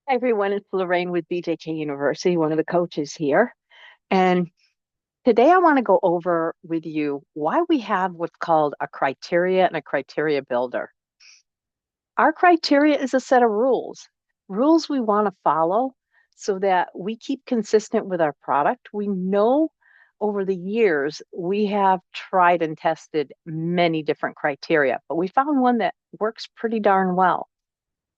Hi everyone, it's Lorraine with BJK University, one of the coaches here. And today I want to go over with you why we have what's called a criteria and a criteria builder. Our criteria is a set of rules, rules we want to follow so that we keep consistent with our product. We know over the years we have tried and tested many different criteria, but we found one that works pretty darn well.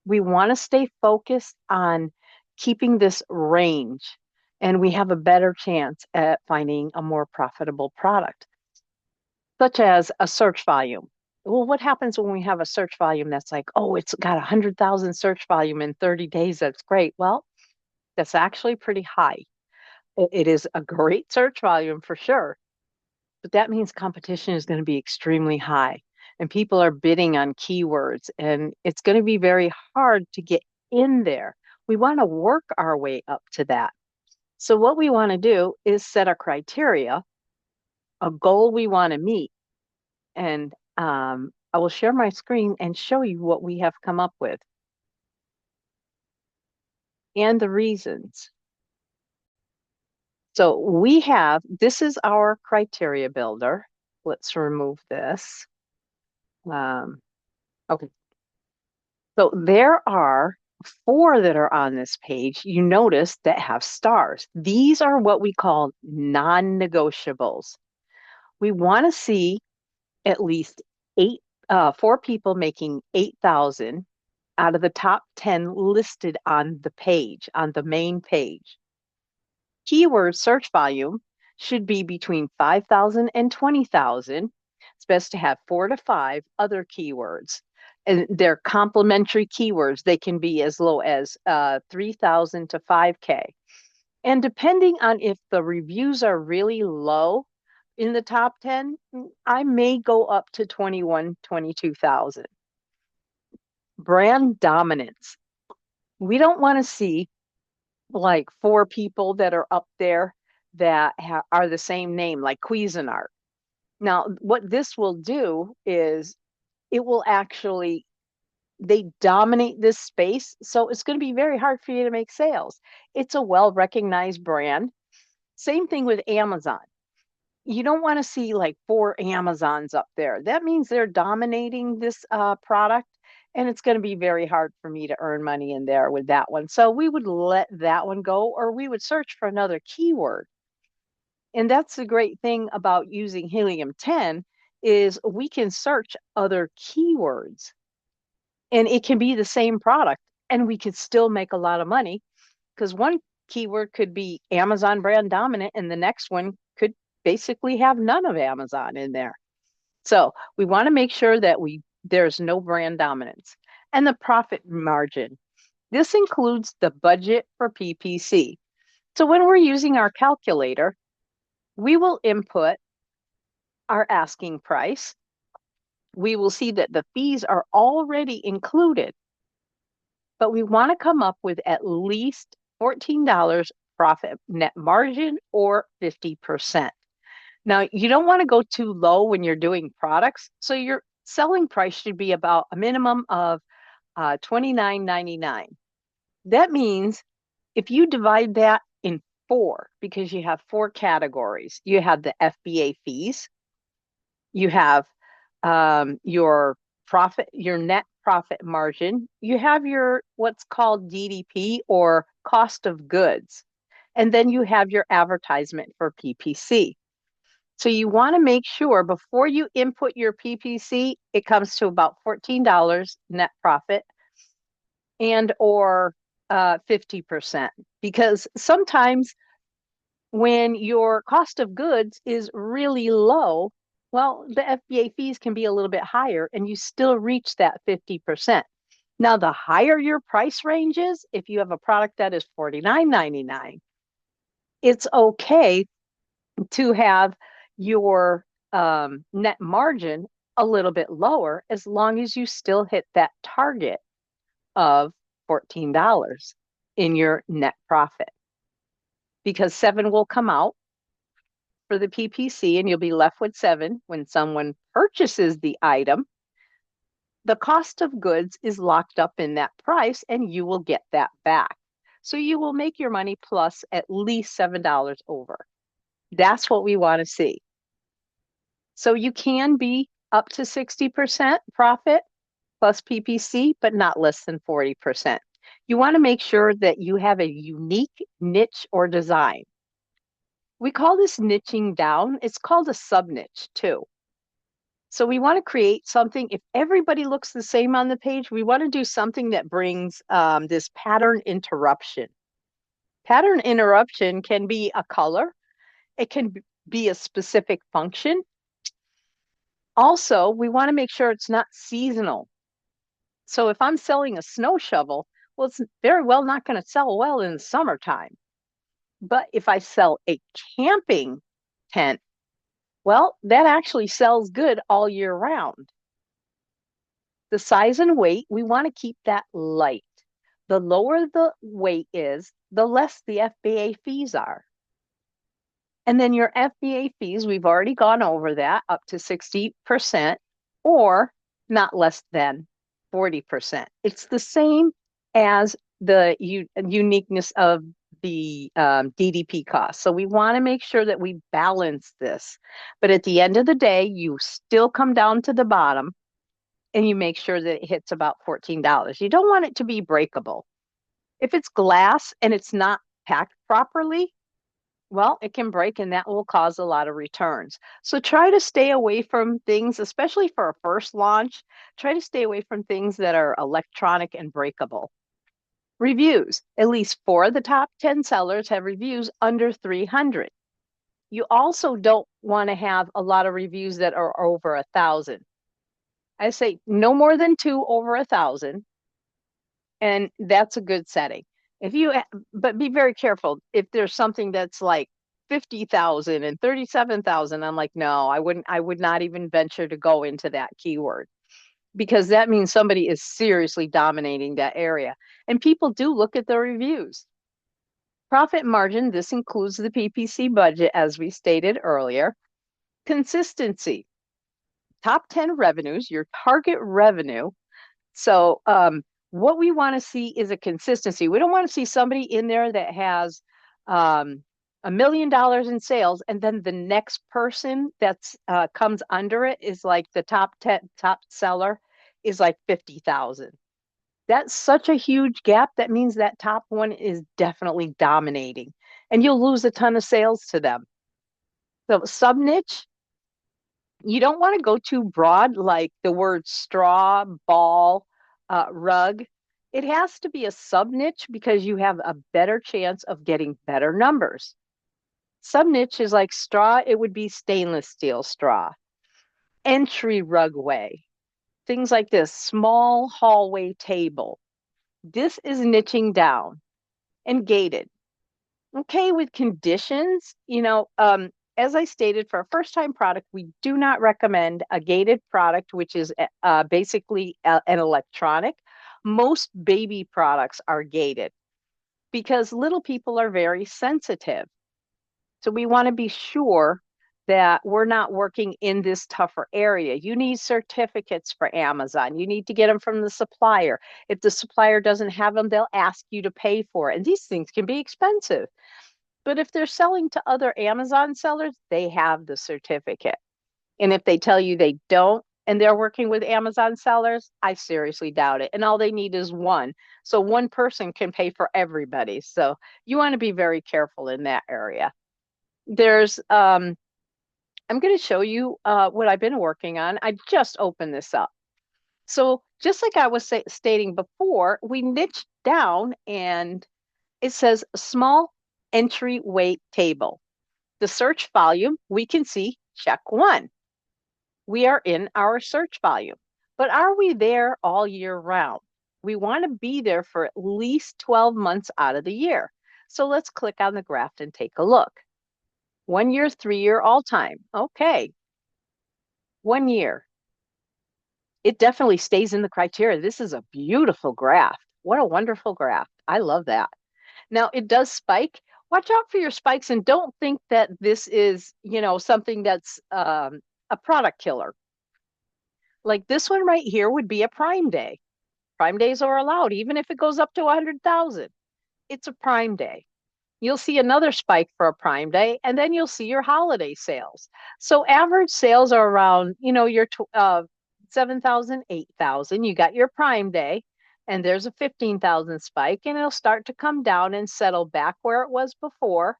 We want to stay focused on keeping this range, and we have a better chance at finding a more profitable product, such as a search volume. Well, what happens when we have a search volume that's like, oh, it's got 100,000 search volume in 30 days? That's great. Well, that's actually pretty high. It is a great search volume for sure, but that means competition is going to be extremely high and people are bidding on keywords and it's going to be very hard to get in there. We want to work our way up to that. So what we want to do is set a criteria, a goal we want to meet, and I will share my screen and show you what we have come up with and the reasons. So this is our criteria builder. Let's remove this. Um, okay, so there are four that are on this page, you notice, that have stars. These are what we call non-negotiables. We want to see at least four people making 8,000 out of the top 10 listed on the page, on the main page. Keyword search volume should be between 5,000 and 20,000. It's best to have 4 to 5 other keywords. And they're complementary keywords. They can be as low as 3,000 to 5K. And depending on if the reviews are really low in the top 10, I may go up to 21, 22,000. Brand dominance. We don't want to see like four people that are up there that are the same name, like Cuisinart. Now, what this will do is it will actually, they dominate this space. So it's going to be very hard for you to make sales. It's a well-recognized brand. Same thing with Amazon. You don't want to see like four Amazons up there. That means they're dominating this product, and it's going to be very hard for me to earn money in there with that one. So we would let that one go, or we would search for another keyword. And that's the great thing about using Helium 10 is we can search other keywords, and it can be the same product, and we could still make a lot of money because one keyword could be Amazon brand dominant, and the next one could basically have none of Amazon in there. So we want to make sure that there's no brand dominance. And the profit margin. This includes the budget for PPC. So when we're using our calculator, we will input our asking price. We will see that the fees are already included, but we want to come up with at least $14 profit net margin or 50%. Now, you don't want to go too low when you're doing products. So your selling price should be about a minimum of $29.99. That means if you divide that in four, because you have four categories, you have the FBA fees, you have your profit, your net profit margin, you have your what's called DDP or cost of goods, and then you have your advertisement for PPC. So you want to make sure before you input your PPC, it comes to about $14 net profit and or 50%. Because sometimes when your cost of goods is really low, well, the FBA fees can be a little bit higher and you still reach that 50%. Now, the higher your price range is, if you have a product that is $49.99, it's okay to have your net margin a little bit lower as long as you still hit that target of $14 in your net profit. Because 7 will come out for the PPC and you'll be left with 7 when someone purchases the item. The cost of goods is locked up in that price and you will get that back. So you will make your money plus at least $7 over. That's what we want to see. So you can be up to 60% profit plus PPC, but not less than 40%. You want to make sure that you have a unique niche or design. We call this niching down. It's called a sub niche too. So we want to create something. If everybody looks the same on the page, we want to do something that brings this pattern interruption. Pattern interruption can be a color. It can be a specific function. Also, we want to make sure it's not seasonal. So if I'm selling a snow shovel, well, it's very well not going to sell well in the summertime. But if I sell a camping tent, well, that actually sells good all year round. The size and weight, we want to keep that light. The lower the weight is, the less the FBA fees are. And then your FBA fees, we've already gone over that, up to 60% or not less than 40%. It's the same as the uniqueness of the DDP cost. So we want to make sure that we balance this. But at the end of the day, you still come down to the bottom and you make sure that it hits about $14. You don't want it to be breakable. If it's glass and it's not packed properly, well, it can break and that will cause a lot of returns. So try to stay away from things, especially for a first launch, try to stay away from things that are electronic and breakable. Reviews. At least 4 of the top 10 sellers have reviews under 300. You also don't want to have a lot of reviews that are over 1,000. I say no more than 2 over 1,000, and that's a good setting. But be very careful. If there's something that's like 50,000 and 37,000, I'm like, no, I would not even venture to go into that keyword because that means somebody is seriously dominating that area. And people do look at the reviews. Profit margin, this includes the PPC budget, as we stated earlier. Consistency, top 10 revenues, your target revenue. So, what we want to see is a consistency. We don't want to see somebody in there that has $1 million in sales, and then the next person that's comes under it is like the top 10 top seller is like 50,000. That's such a huge gap. That means that top one is definitely dominating, and you'll lose a ton of sales to them. So sub niche, you don't want to go too broad, like the word straw, ball, rug. It has to be a sub niche because you have a better chance of getting better numbers. Sub niche is like straw, it would be stainless steel straw. Entry rugway, things like this, small hallway table. This is niching down and gated. Okay, with conditions, as I stated, for a first time product, we do not recommend a gated product, which is basically an electronic. Most baby products are gated because little people are very sensitive. So we want to be sure that we're not working in this tougher area. You need certificates for Amazon. You need to get them from the supplier. If the supplier doesn't have them, they'll ask you to pay for it. And these things can be expensive. But if they're selling to other Amazon sellers, they have the certificate. And if they tell you they don't and they're working with Amazon sellers, I seriously doubt it. And all they need is one. So one person can pay for everybody. So you want to be very careful in that area. I'm going to show you what I've been working on. I just opened this up. So just like I was stating before, we niched down and it says small entry weight table. The search volume, we can see check 1. We are in our search volume, but are we there all year round? We want to be there for at least 12 months out of the year. So let's click on the graph and take a look. 1 year, 3 year, all time. Okay. 1 year. It definitely stays in the criteria. This is a beautiful graph. What a wonderful graph. I love that. Now it does spike. Watch out for your spikes and don't think that this is, something that's a product killer. Like this one right here would be a Prime Day. Prime days are allowed, even if it goes up to 100,000. it's a Prime Day. You'll see another spike for a Prime Day, and then you'll see your holiday sales. So average sales are around, your 7,000, 8,000. You got your Prime Day, and there's a 15,000 spike, and it'll start to come down and settle back where it was before.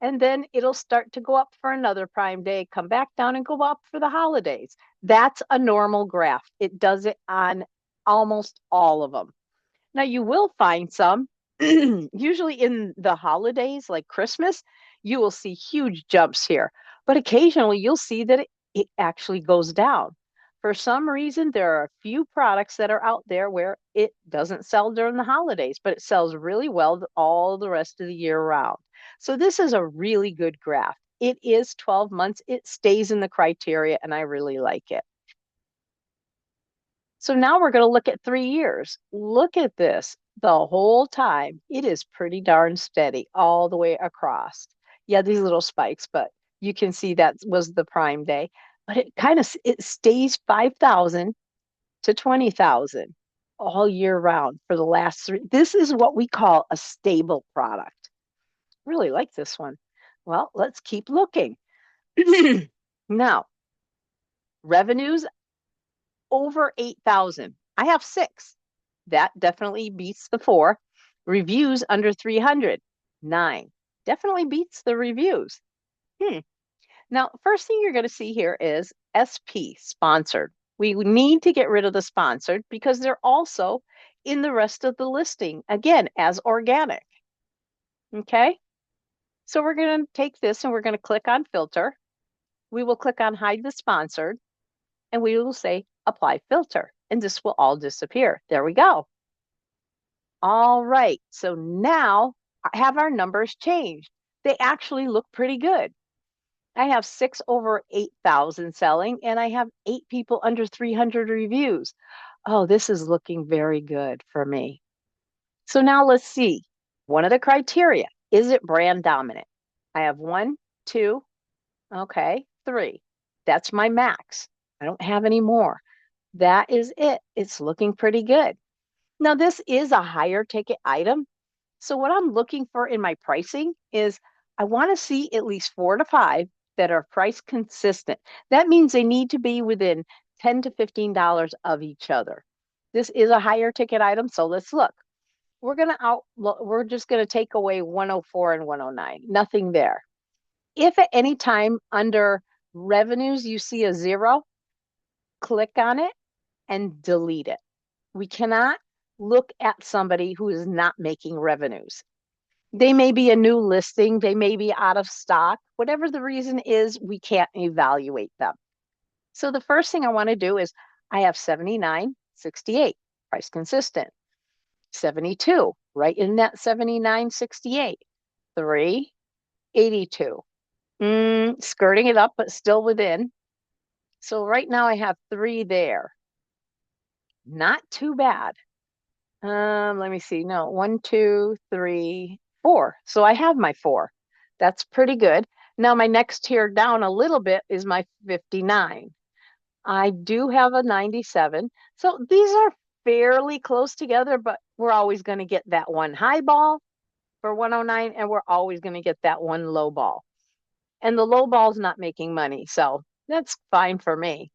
And then it'll start to go up for another Prime Day, come back down and go up for the holidays. That's a normal graph. It does it on almost all of them. Now you will find some, usually in the holidays like Christmas, you will see huge jumps here, but occasionally you'll see that it actually goes down. For some reason, there are a few products that are out there where it doesn't sell during the holidays, but it sells really well all the rest of the year round. So this is a really good graph. It is 12 months. It stays in the criteria, and I really like it. So now we're going to look at 3 years. Look at this. The whole time, it is pretty darn steady all the way across. Yeah, these little spikes, but you can see that was the Prime Day. But it stays 5,000 to 20,000 all year round for the last three. This is what we call a stable product. Really like this one. Well, let's keep looking. Now, revenues over 8,000. I have 6. That definitely beats the 4. Reviews under 300. 9. Definitely beats the reviews. Now, first thing you're going to see here is SP, sponsored. We need to get rid of the sponsored because they're also in the rest of the listing, again, as organic. Okay? So we're going to take this and we're going to click on filter. We will click on hide the sponsored, and we will say apply filter, and this will all disappear. There we go. All right, so now have our numbers changed. They actually look pretty good. I have 6 over 8,000 selling, and I have 8 people under 300 reviews. Oh, this is looking very good for me. So now let's see. One of the criteria, is it brand dominant? I have 1, 2, okay, 3. That's my max. I don't have any more. That is it. It's looking pretty good. Now, this is a higher ticket item. So what I'm looking for in my pricing is I want to see at least 4 to 5 that are price consistent. That means they need to be within $10 to $15 of each other. This is a higher ticket item, so let's look. We're just going to take away 104 and 109. Nothing there. If at any time under revenues you see a 0, click on it and delete it. We cannot look at somebody who is not making revenues. They may be a new listing, they may be out of stock. Whatever the reason is, we can't evaluate them. So the first thing I want to do is I have 79.68, price consistent. 72, right in that 79.68. 3.82. Skirting it up, but still within. So right now I have 3 there. Not too bad. Let me see. No, 1, 2, 3, 4. So I have my 4. That's pretty good. Now my next tier down a little bit is my 59. I do have a 97. So these are fairly close together, but we're always going to get that one high ball for 109, and we're always going to get that one low ball. And the low ball's not making money, so that's fine for me.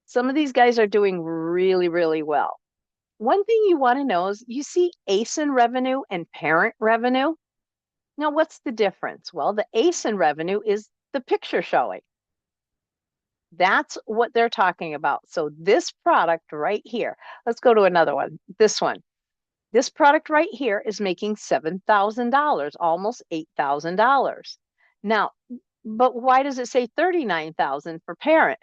Some of these guys are doing really, really well. One thing you want to know is you see ASIN revenue and parent revenue. Now, what's the difference? Well, the ASIN revenue is the picture showing. That's what they're talking about. So this product right here, let's go to another one. This one. This product right here is making $7,000, almost $8,000. Now, but why does it say 39,000 for parent?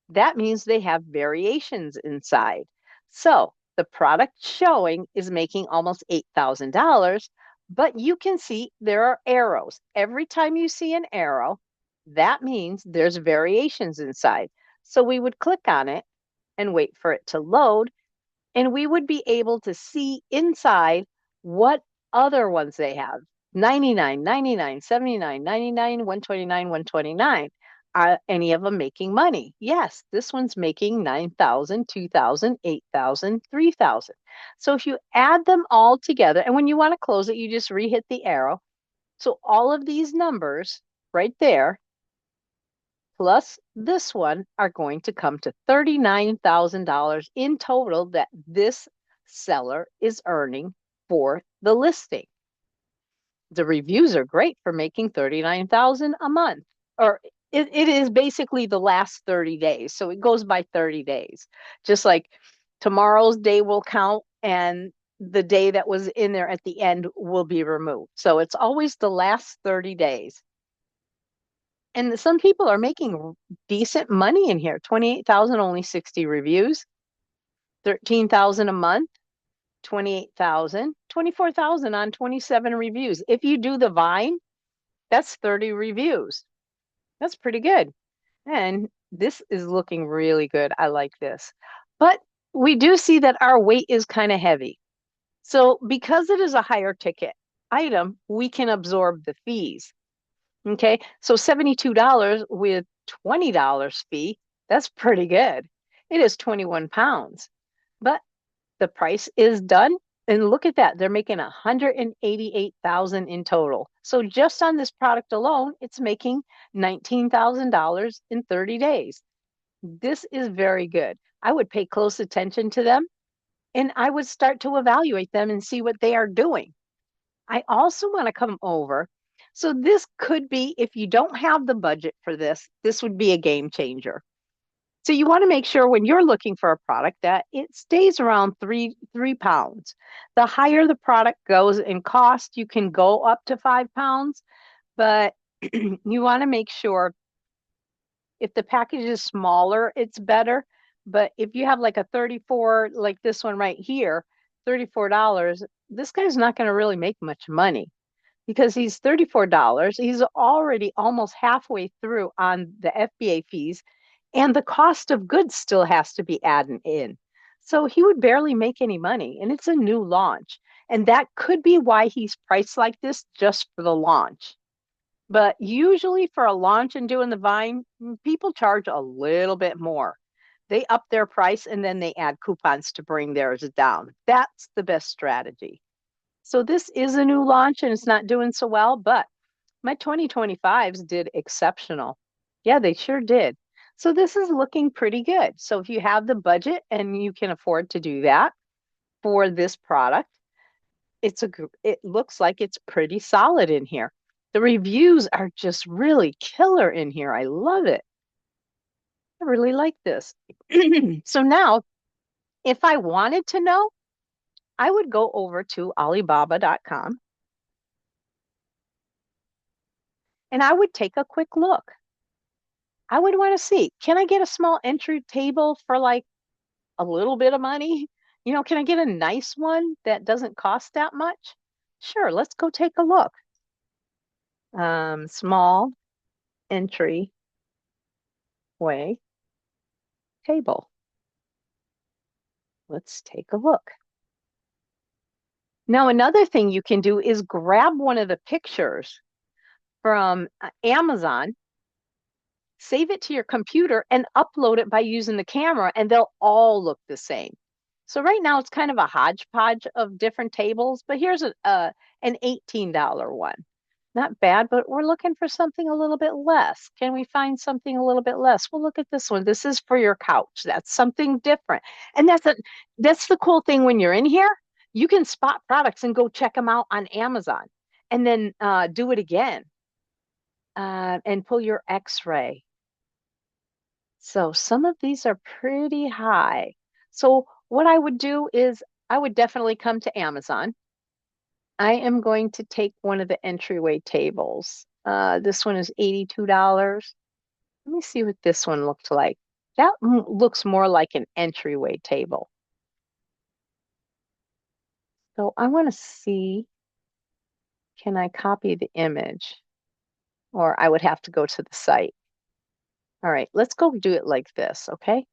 That means they have variations inside. So the product showing is making almost $8,000, but you can see there are arrows. Every time you see an arrow, that means there's variations inside. So we would click on it and wait for it to load, and we would be able to see inside what other ones they have. 99, 99, 79, 99, 129, 129. are any of them making money? Yes, this one's making 9,000, 2,000, 8,000, 3,000. So if you add them all together, and when you want to close it, you just re-hit the arrow. So all of these numbers right there, plus this one, are going to come to $39,000 in total that this seller is earning for the listing. The reviews are great for making 39,000 a month, or it is basically the last 30 days. So it goes by 30 days. Just like tomorrow's day will count and the day that was in there at the end will be removed. So it's always the last 30 days. And some people are making decent money in here. 28,000, only 60 reviews, 13,000 a month, 28,000, 24,000 on 27 reviews. If you do the Vine, that's 30 reviews. That's pretty good. And this is looking really good. I like this. But we do see that our weight is kind of heavy. So because it is a higher ticket item, we can absorb the fees. Okay. So $72 with $20 fee, that's pretty good. It is 21 pounds. But the price is done. And look at that. They're making 188,000 in total. So just on this product alone, it's making $19,000 in 30 days. This is very good. I would pay close attention to them and I would start to evaluate them and see what they are doing. I also want to come over. So this could be, if you don't have the budget for this, this would be a game changer. So you want to make sure when you're looking for a product that it stays around three pounds. The higher the product goes in cost, you can go up to 5 pounds, but you want to make sure if the package is smaller, it's better. But if you have like a 34, like this one right here, $34, this guy's not going to really make much money because he's $34. He's already almost halfway through on the FBA fees, and the cost of goods still has to be added in. So he would barely make any money, and it's a new launch. And that could be why he's priced like this just for the launch. But usually for a launch and doing the Vine, people charge a little bit more. They up their price and then they add coupons to bring theirs down. That's the best strategy. So this is a new launch and it's not doing so well, but my 2025s did exceptional. Yeah, they sure did. So this is looking pretty good. So if you have the budget and you can afford to do that for this product, it looks like it's pretty solid in here. The reviews are just really killer in here. I love it. I really like this. So now, if I wanted to know, I would go over to Alibaba.com and I would take a quick look. I would want to see, can I get a small entry table for like a little bit of money? You know, can I get a nice one that doesn't cost that much? Sure, let's go take a look. Small entry way table. Let's take a look. Now, another thing you can do is grab one of the pictures from Amazon, save it to your computer, and upload it by using the camera, and they'll all look the same. So right now it's kind of a hodgepodge of different tables, but here's an $18 one. Not bad, but we're looking for something a little bit less. Can we find something a little bit less? Well, look at this one. This is for your couch. That's something different. And that's the cool thing when you're in here. You can spot products and go check them out on Amazon and then do it again and pull your X-ray. So some of these are pretty high. So what I would do is I would definitely come to Amazon. I am going to take one of the entryway tables. This one is $82. Let me see what this one looks like. That looks more like an entryway table. So I want to see, can I copy the image? Or I would have to go to the site. All right, let's go do it like this, okay?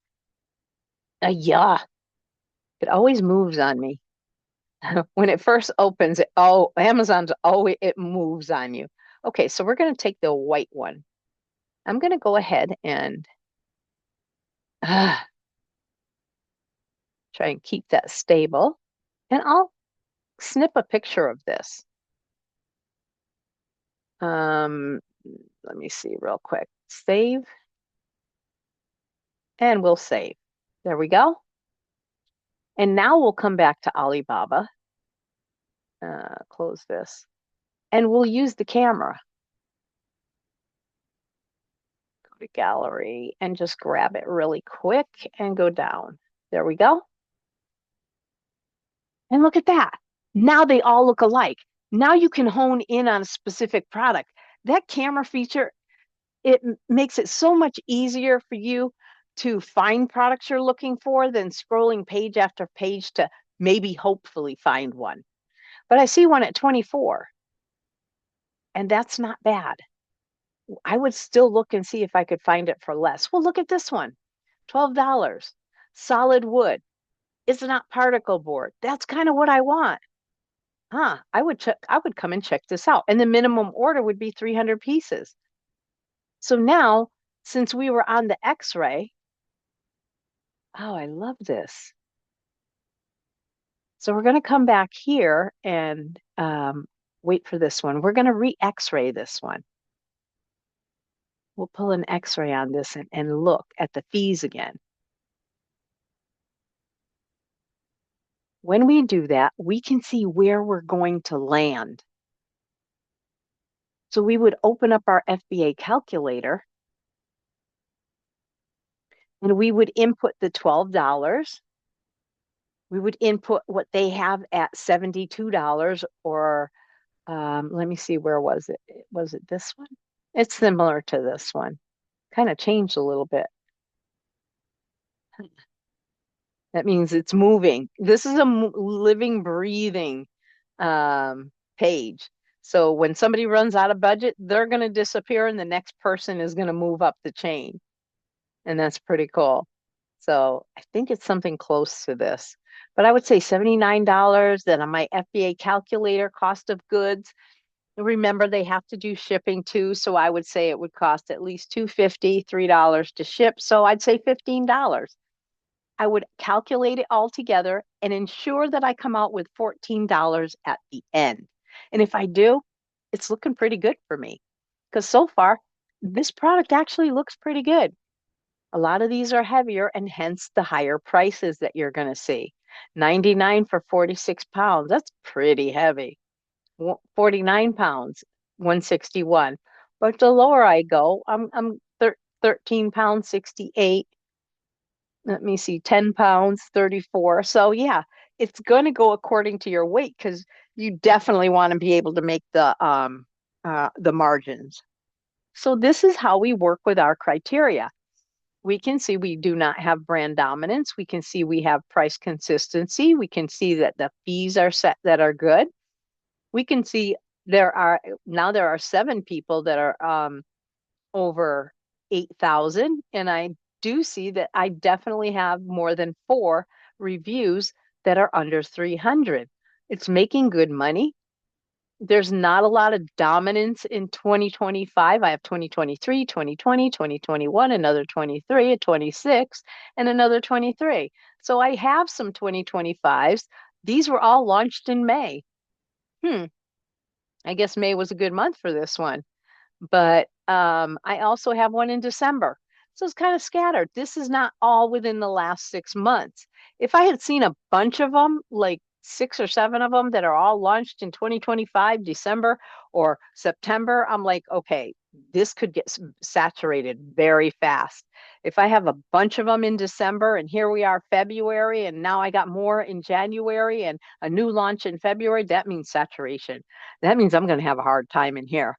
Yeah, it always moves on me. When it first opens, Amazon's always, it moves on you. Okay, so we're going to take the white one. I'm going to go ahead and uh, try and keep that stable. And I'll snip a picture of this. Um, Let me see real quick. Save, and we'll save. There we go. And now we'll come back to Alibaba. Close this. And we'll use the camera. Go to gallery and just grab it really quick and go down. There we go. And look at that. Now they all look alike. Now you can hone in on a specific product. That camera feature, it makes it so much easier for you to find products you're looking for than scrolling page after page to maybe hopefully find one. But I see one at 24, and that's not bad. I would still look and see if I could find it for less. Well, look at this one, $12. Solid wood. It's not particle board. That's kind of what I want. I would come and check this out. And the minimum order would be 300 pieces. So now, since we were on the X-ray, oh, I love this. So we're going to come back here and wait for this one. We're going to re-X-ray this one. We'll pull an X-ray on this and look at the fees again. When we do that, we can see where we're going to land. So we would open up our FBA calculator and we would input the $12. We would input what they have at $72 or let me see, where was it? Was it this one? It's similar to this one. Kind of changed a little bit. That means it's moving. This is a living, breathing page. So when somebody runs out of budget, they're going to disappear and the next person is going to move up the chain. And that's pretty cool. So I think it's something close to this. But I would say $79. Then on my FBA calculator, cost of goods. Remember, they have to do shipping too. So I would say it would cost at least $2.50, $3 to ship. So I'd say $15. I would calculate it all together and ensure that I come out with $14 at the end. And if I do, it's looking pretty good for me because so far this product actually looks pretty good. A lot of these are heavier and hence the higher prices that you're going to see. 99 for 46 pounds. That's pretty heavy. 49 pounds, 161. But the lower I go, I'm 13 pounds, 68. Let me see, 10 pounds, 34. So yeah, it's going to go according to your weight because you definitely want to be able to make the margins. So this is how we work with our criteria. We can see we do not have brand dominance. We can see we have price consistency. We can see that the fees are set that are good. We can see there are 7 people that are over 8,000. And I do see that I definitely have more than 4 reviews that are under 300. It's making good money. There's not a lot of dominance in 2025. I have 2023, 2020, 2021, another 23, a 26, and another 23. So I have some 2025s. These were all launched in May. I guess May was a good month for this one. But I also have one in December. So it's kind of scattered. This is not all within the last 6 months. If I had seen a bunch of them, like 6 or 7 of them that are all launched in 2025, December or September, I'm like, okay, this could get saturated very fast. If I have a bunch of them in December and here we are February and now I got more in January and a new launch in February, that means saturation. That means I'm going to have a hard time in here.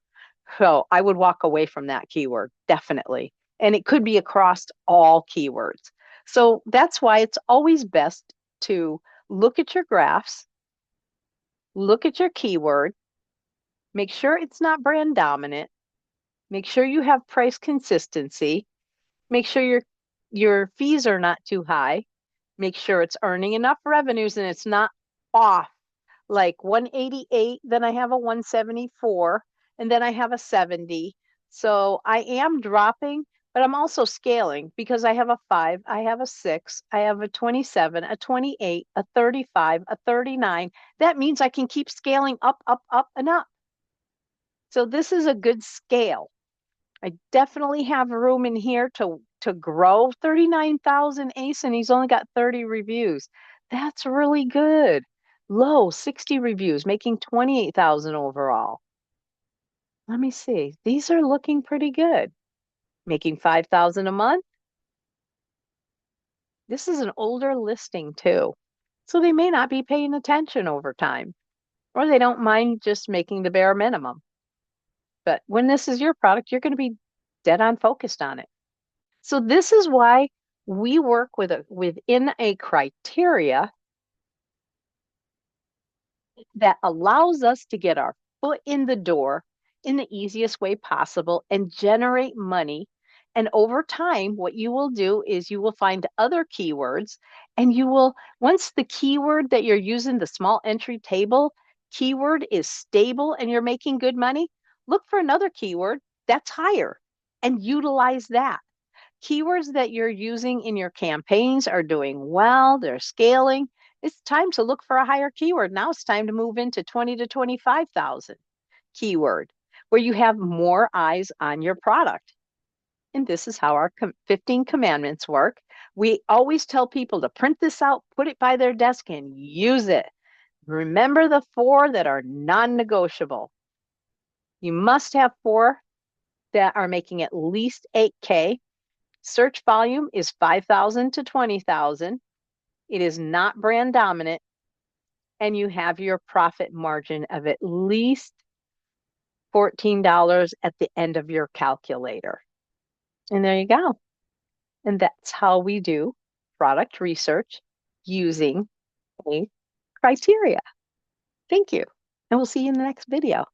So I would walk away from that keyword, definitely. And it could be across all keywords. So that's why it's always best to look at your graphs, look at your keyword, make sure it's not brand dominant, make sure you have price consistency, make sure your fees are not too high, make sure it's earning enough revenues and it's not off like 188, then I have a 174, and then I have a 70. So I am dropping, but I'm also scaling because I have a 5, I have a 6, I have a 27, a 28, a 35, a 39. That means I can keep scaling up, up, up, and up. So this is a good scale. I definitely have room in here to grow. 39,000 ACE, and he's only got 30 reviews. That's really good. Low, 60 reviews, making 28,000 overall. Let me see. These are looking pretty good. Making 5,000 a month. This is an older listing too. So they may not be paying attention over time, or they don't mind just making the bare minimum. But when this is your product, you're going to be dead on focused on it. So this is why we work within a criteria that allows us to get our foot in the door in the easiest way possible and generate money. And over time, what you will do is you will find other keywords and you will, once the keyword that you're using, the small entry table keyword is stable and you're making good money, look for another keyword that's higher and utilize that. Keywords that you're using in your campaigns are doing well, they're scaling. It's time to look for a higher keyword. Now it's time to move into 20 to 25,000 keyword where you have more eyes on your product. And this is how our 15 commandments work. We always tell people to print this out, put it by their desk, and use it. Remember the 4 that are non negotiable. You must have 4 that are making at least 8K. Search volume is 5,000 to 20,000. It is not brand dominant. And you have your profit margin of at least $14 at the end of your calculator. And there you go. And that's how we do product research using a criteria. Thank you. And we'll see you in the next video.